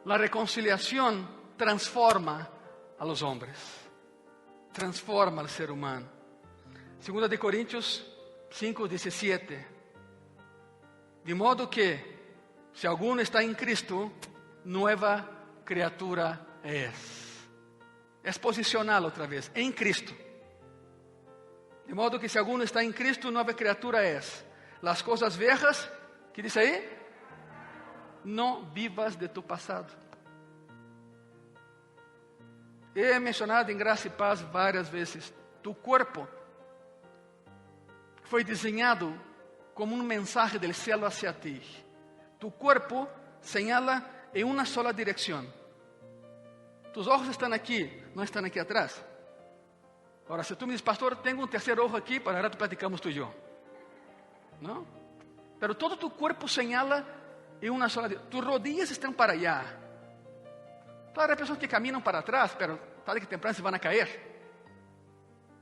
Speaker 1: la reconciliación transforma a los hombres, transforma al ser humano. 2 de Coríntios 5:17. De modo que, se alguno está en Cristo, nueva criatura es. Es posicional otra vez, en Cristo. De modo que, si alguno está en Cristo, nueva criatura es. Las cosas viejas, ¿qué dice ahí? No vivas de tu pasado. He mencionado en Gracia y Paz varias veces, tu cuerpo foi diseñado como un mensaje del cielo hacia ti. Tu cuerpo señala en una sola dirección. Tus ojos están aquí, no están aquí atrás. Ahora, si tú me dices, pastor, tengo un tercer ojo aquí, para rato platicamos tú y yo. ¿No? Pero todo tu cuerpo señala en una sola dirección. Tus rodillas están para allá. Claro, hay personas que caminan para atrás, pero tarde que temprano se van a caer.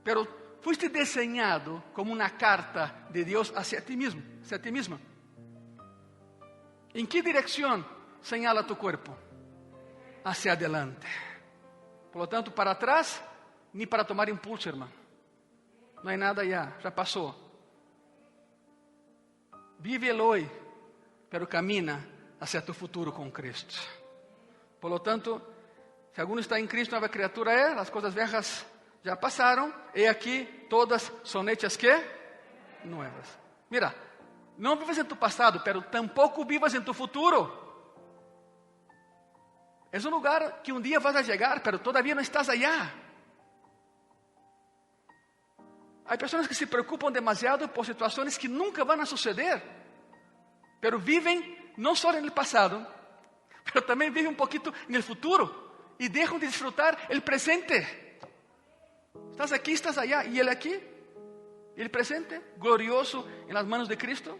Speaker 1: Pero fuiste diseñado como una carta de Dios hacia ti mismo, hacia ti misma. ¿En qué dirección señala tu cuerpo? Hacia adelante. Por lo tanto, para atrás, ni para tomar impulso, hermano. No hay nada ya pasó. Vive el hoy, pero camina hacia tu futuro con Cristo. Por lo tanto, si alguno está en Cristo, nueva criatura es, las cosas viejas ya pasaron, he aquí, todas son hechas, ¿qué? Nuevas. Mira, no vivas en tu pasado, pero tampoco vivas en tu futuro. Es un lugar que un día vas a llegar, pero todavía no estás allá. Hay personas que se preocupan demasiado por situaciones que nunca van a suceder, pero viven no solo en el pasado, pero también viven un poquito en el futuro y dejan de disfrutar el presente. Estás aquí, estás allá, y Él aquí, el presente, glorioso en las manos de Cristo.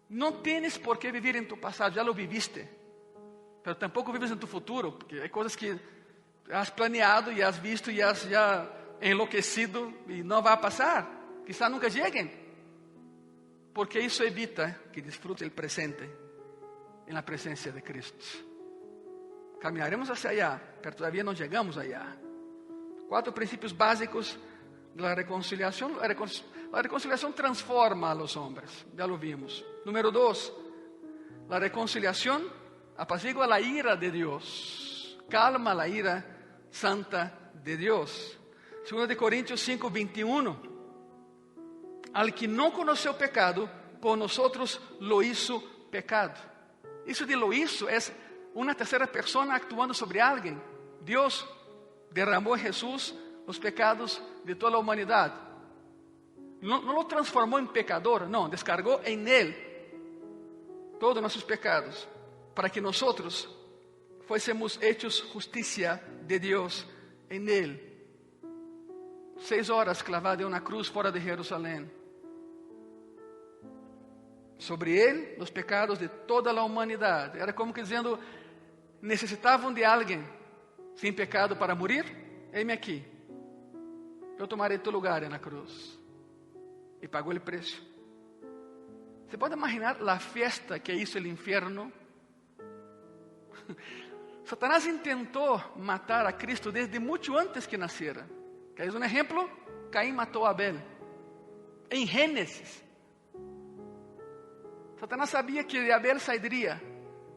Speaker 1: No tienes por qué vivir en tu pasado, ya lo viviste. Pero tampoco vives en tu futuro, porque hay cosas que has planeado y has visto y has ya enloquecido y no va a pasar. Quizá nunca lleguen. Porque eso evita que disfrute el presente en la presencia de Cristo. Caminaremos hacia allá, pero todavía no llegamos allá. 4 principios básicos de la reconciliación. La reconciliación transforma a los hombres, ya lo vimos. Número 2, la reconciliación apacigua la ira de Dios, calma la ira santa de Dios. 2 de Corintios 5:21. Al que no conoció pecado, por nosotros lo hizo pecado. Eso de lo hizo es una tercera persona actuando sobre alguien. Dios derramó en Jesús los pecados de toda la humanidad. No lo transformó en pecador, no, descargó en Él todos nuestros pecados, para que nosotros fuésemos hechos justicia de Dios en Él. 6 horas clavado en una cruz fuera de Jerusalén. Sobre Él, los pecados de toda la humanidad. Era como que diciendo, necesitavam de alguém sem pecado para morir, heme aqui. Eu tomarei tu lugar na cruz. E pagou o preço. Você pode imaginar a festa que hizo o inferno? Satanás intentou matar a Cristo desde muito antes que nascera. ¿Queréis um exemplo? Caim matou a Abel. Em Gênesis. Satanás sabia que de Abel sairia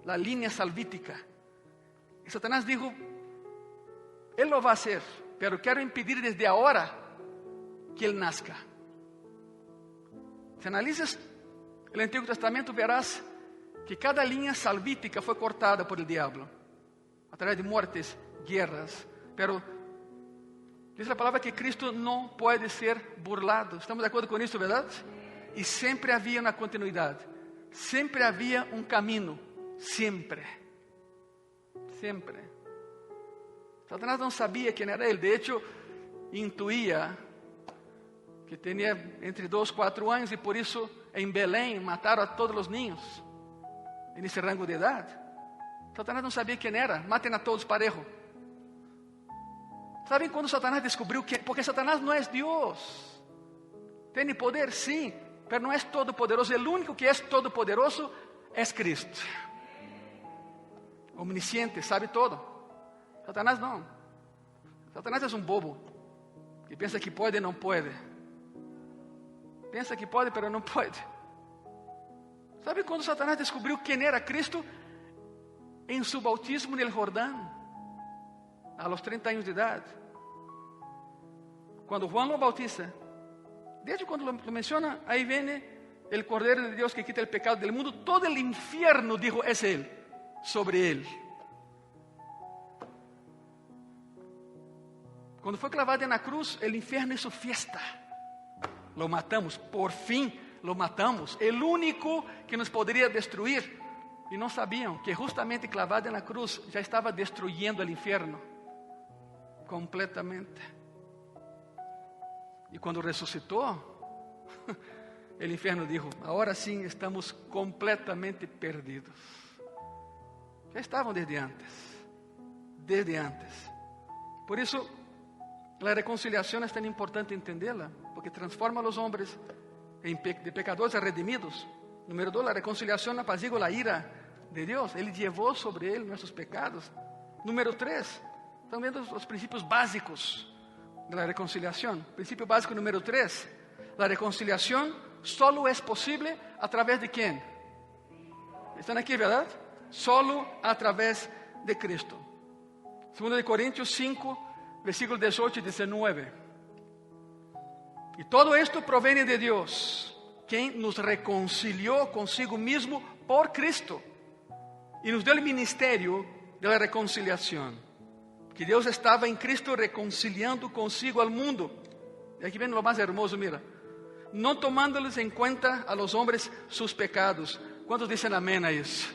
Speaker 1: a linha salvítica. E Satanás dijo, Él lo va a hacer, pero quiero impedir desde ahora que Él nazca. Si analizas el Antiguo Testamento, verás que cada línea salvítica fue cortada por el diablo, a través de muertes, guerras. Pero dice la palabra que Cristo no puede ser burlado. ¿Estamos de acuerdo con esto, verdad? Y siempre había una continuidad, siempre había un camino, siempre. Siempre. Satanás não sabia quem era ele. De hecho, intuía que tinha entre 2 e 4 anos, e por isso em Belém mataram a todos os niños nesse rango de idade. Satanás não sabia quem era. Matem a todos parejo. ¿Sabem quando Satanás descobriu que? Porque Satanás não é Deus. Tem poder, sim, mas não é todo-poderoso. O único que é todo-poderoso é Cristo. Omnisciente, sabe todo. Satanás não. Satanás é um bobo Y piensa que puede y no puede. Piensa que puede, pero no puede. ¿Sabe cuando Satanás descubrió quién era Cristo? En su bautismo en el Jordán, a los 30 años de edad. Cuando Juan lo bautiza, de hecho cuando lo menciona, ahí viene el Cordero de Dios que quita el pecado del mundo. Todo el infierno, dijo, es Él, sobre Él. Cuando fue clavado en la cruz, el infierno hizo fiesta. Lo matamos, por fin lo matamos. El único que nos podría destruir. Y no sabían que justamente clavado en la cruz ya estaba destruyendo el infierno completamente. Y cuando resucitó, el infierno dijo, ahora sí estamos completamente perdidos. Ya estaban desde antes. Desde antes. Por eso la reconciliación es tan importante entenderla, porque transforma a los hombres de pecadores a redimidos. Número 2, la reconciliación apacigua la ira de Dios. Él llevó sobre Él nuestros pecados. Número 3, están viendo los principios básicos de la reconciliación. Principio básico número 3, la reconciliación solo es posible a través de ¿quién? ¿Están aquí, verdad? Solo a través de Cristo. 2 Corintios 5, versículos 18 y 19. Y todo esto proviene de Dios, quien nos reconcilió consigo mismo por Cristo y nos dio el ministerio de la reconciliación. Que Dios estaba en Cristo reconciliando consigo al mundo. Y aquí viene lo más hermoso, mira. No tomándoles en cuenta a los hombres sus pecados. ¿Cuántos dicen amén a eso?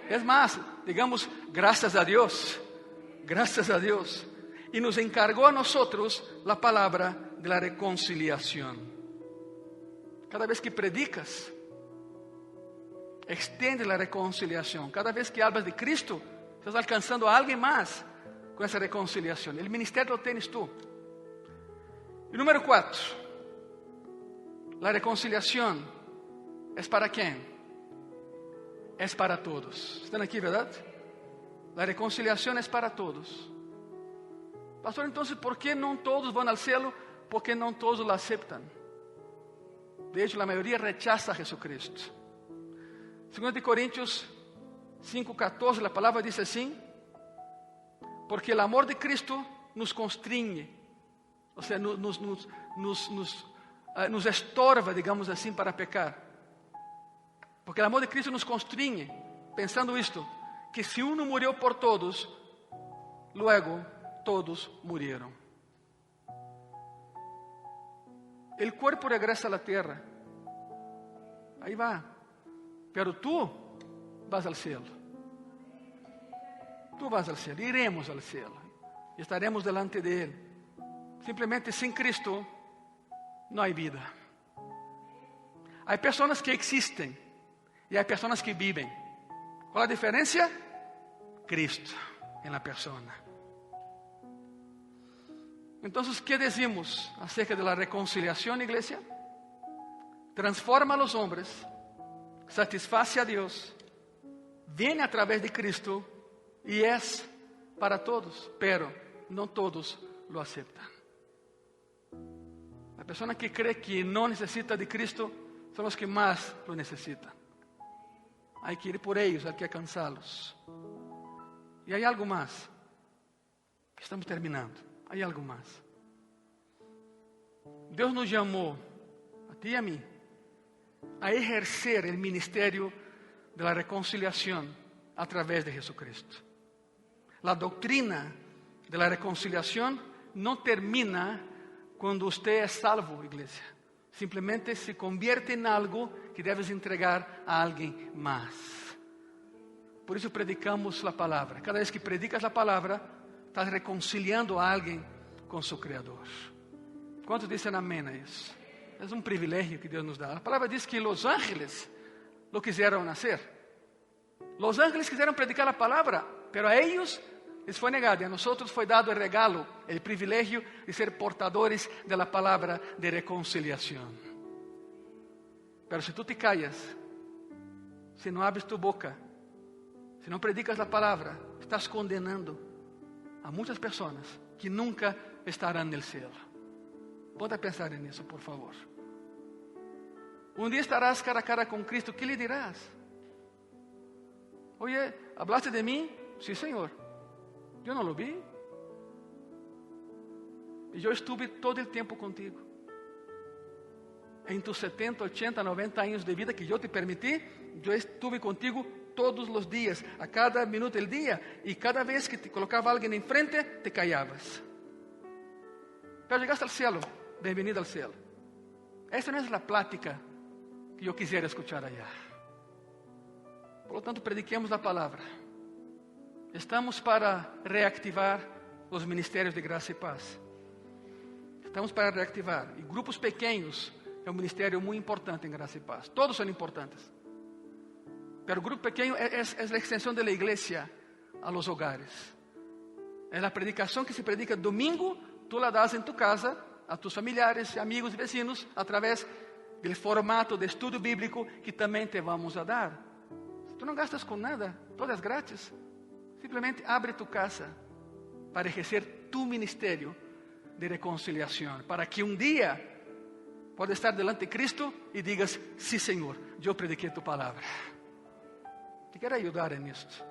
Speaker 1: Es más, digamos, gracias a Dios. Gracias a Dios. Y nos encargó a nosotros la palabra de la reconciliación. Cada vez que predicas, extiende la reconciliación. Cada vez que hablas de Cristo, estás alcanzando a alguien más con esa reconciliación. El ministerio lo tienes tú. Y número 4, la reconciliación es para quién? Es para todos. ¿Están aquí, verdad? La reconciliación es para todos. Pastor, entonces, ¿por qué no todos van al cielo? Porque no todos lo aceptan. De hecho, la mayoría rechaza a Jesucristo. 2 Corintios 5:14, la palabra dice así: porque el amor de Cristo nos constriñe, o sea, nos estorba, digamos así, para pecar. Porque el amor de Cristo nos constriñe, pensando esto, que si uno murió por todos, luego todos murieron. El cuerpo regresa a la tierra, ahí va, pero tú vas al cielo. Tú vas al cielo, iremos al cielo y estaremos delante de Él. Simplemente sin Cristo no hay vida. Hay personas que existen y hay personas que viven. ¿Cuál es la diferencia? Cristo en la persona. Entonces, ¿qué decimos acerca de la reconciliación, iglesia? Transforma a los hombres, satisface a Dios, viene a través de Cristo y es para todos, pero no todos lo aceptan. La persona que cree que no necesita de Cristo son los que más lo necesitan. Hay que ir por ellos, hay que alcanzarlos. Y hay algo más. Estamos terminando. Hay algo más. Dios nos llamó, a ti y a mí, a ejercer el ministerio de la reconciliación a través de Jesucristo. La doctrina de la reconciliación no termina cuando usted es salvo, iglesia. Simplemente se convierte en algo que debes entregar a alguien más. Por eso predicamos la palabra. Cada vez que predicas la palabra, estás reconciliando a alguien con su Creador. ¿Cuántos dicen amén a eso? Es un privilegio que Dios nos da. La palabra dice que los ángeles lo quisieron hacer. Los ángeles quisieron predicar la palabra, pero a ellos les fue negado. Y a nosotros fue dado el regalo, el privilegio de ser portadores de la palabra de reconciliación. Pero si tú te callas, si no abres tu boca, si no predicas la palabra, estás condenando a muchas personas que nunca estarán en el cielo. Ponte a pensar en eso, por favor. Un día estarás cara a cara con Cristo. ¿Qué le dirás? Oye, ¿hablaste de mí? Sí, Señor. Yo no lo vi. Y yo estuve todo el tiempo contigo. En tus 70, 80, 90 años de vida que yo te permití, yo estuve contigo todos los días, a cada minuto del día. Y cada vez que te colocaba alguien enfrente, te callabas. Pero llegaste al cielo. Bienvenido al cielo. Esta no es la plática que yo quisiera escuchar allá. Por lo tanto, prediquemos la palabra. Estamos para reactivar los ministerios de gracia y paz. Estamos para reactivar. Y grupos pequeños é um ministério muito importante em Graça e Paz. Todos são importantes. Pero o grupo pequeno é a extensão da igreja a los hogares. É a predicação que se predica domingo, tu la das em tu casa, a tus familiares, amigos e vecinos, através do formato de estudo bíblico que também te vamos a dar. Tu não gastas com nada, todo é grátis. Simplesmente abre tu casa para exercer tu ministério de reconciliação, para que um dia pode estar delante de Cristo e digas, sí, Senhor, eu prediquei tu palavra. Te quero ajudar em isto.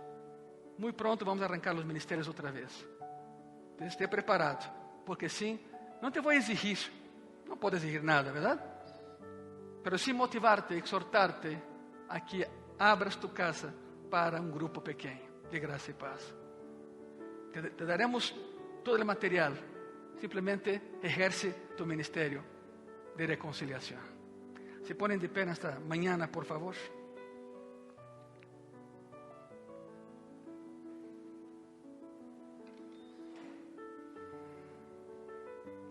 Speaker 1: Muito pronto vamos arrancar os ministérios outra vez. Esteja preparado, porque sim, não te vou exigir, não pode exigir nada, verdade? Pero sim motivar-te, exortar-te a que abras tu casa para um grupo pequeno de graça e paz. Te daremos todo o material, simplesmente ejerce tu ministério de reconciliação. Se ponem de pé nesta manhã, por favor.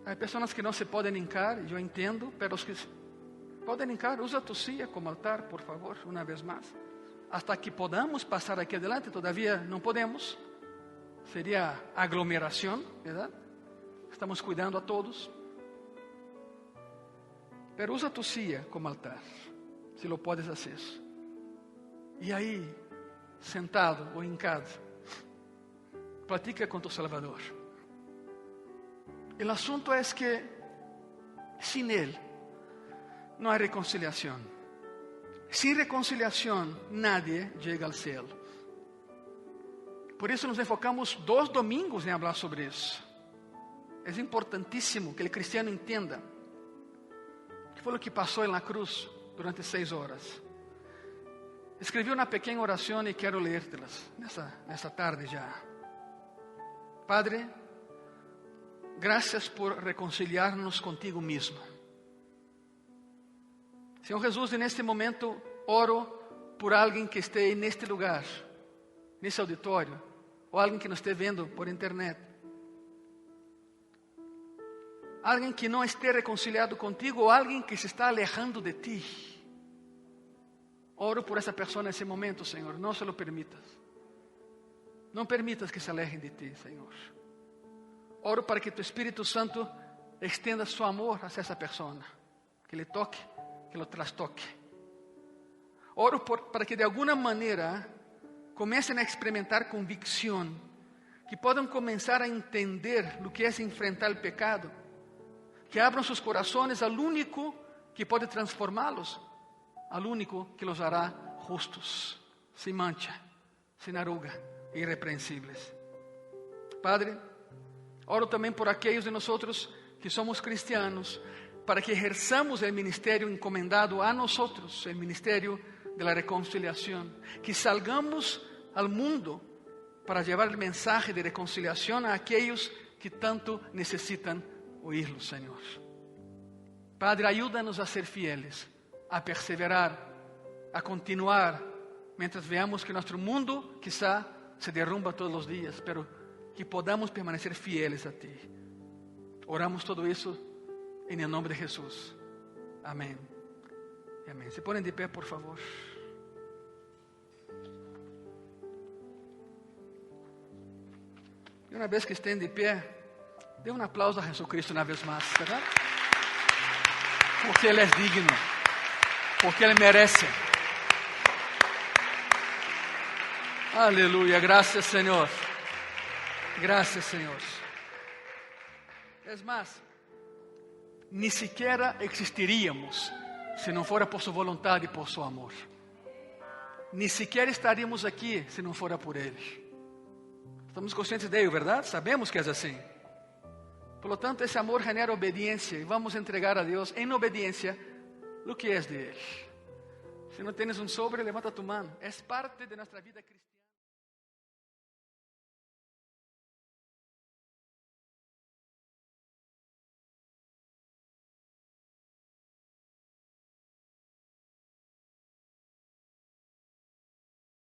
Speaker 1: Há pessoas que não se podem hincar, eu entendo, pero os que podem hincar, usa tu silla como altar, por favor, uma vez mais. Hasta que podamos passar aqui adelante, todavia não podemos. Seria aglomeração, verdade? Estamos cuidando a todos. Pero usa tu silla como altar, se lo puedes hacer. E aí, sentado ou hincado, platica com tu Salvador. O assunto é que, sem Ele, não há reconciliação. Sem reconciliação, nadie chega ao céu. Por isso nos enfocamos 2 domingos em falar sobre isso. É importantíssimo que o cristiano entenda que foi o que passou na cruz durante 6 horas. Escrevi uma pequena oração e quero ler-te-las nessa tarde já. Padre, graças por reconciliar-nos contigo mesmo. Senhor Jesus, neste momento oro por alguém que esteja neste lugar, nesse auditório, ou alguém que nos esteja vendo por internet. Alguém que não esteja reconciliado contigo, ou alguém que se está alejando de ti. Oro por essa pessoa nesse momento, Senhor. Não se lo permitas. Não permitas que se alejem de ti, Senhor. Oro para que tu Espírito Santo extenda su amor hacia essa pessoa. Que lhe toque, que lo trastoque. Oro para que de alguma maneira comecem a experimentar convicção. Que possam começar a entender o que é enfrentar o pecado. Que abram seus corações ao único que pode transformá-los. Ao único que los hará justos, sem mancha, sem arruga, irrepreensíveis. Padre, oro também por aqueles de nós que somos cristianos, para que exerçamos o ministério encomendado a nós, o ministério de la reconciliação, que salgamos ao mundo para levar o mensaje de reconciliação a aqueles que tanto necessitam oírlo, Senhor. Padre, ajuda-nos a ser fieles, a perseverar, a continuar, mientras veamos que nosso mundo quizá se derrumba todos os dias, pero que podamos permanecer fieles a Ti. Oramos todo isso em nome de Jesus. Amém. Amém. Se ponem de pé, por favor. E uma vez que estén de pé, dê um aplauso a Jesucristo uma vez mais, ¿verdad? Porque Ele é digno, porque Ele merece. Aleluia, graças Senhor. Graças Senhor. É mais, ni siquiera existiríamos se não fora por sua vontade e por seu amor. Ni siquiera estaríamos aqui se não fora por Ele. Estamos conscientes de ello, verdade? Sabemos que é assim. Por lo tanto, esse amor genera obediência e vamos entregar a Deus em obediência o que é de Ele. Se não tens um sobre, levanta tu mano. É parte de nossa vida cristiana.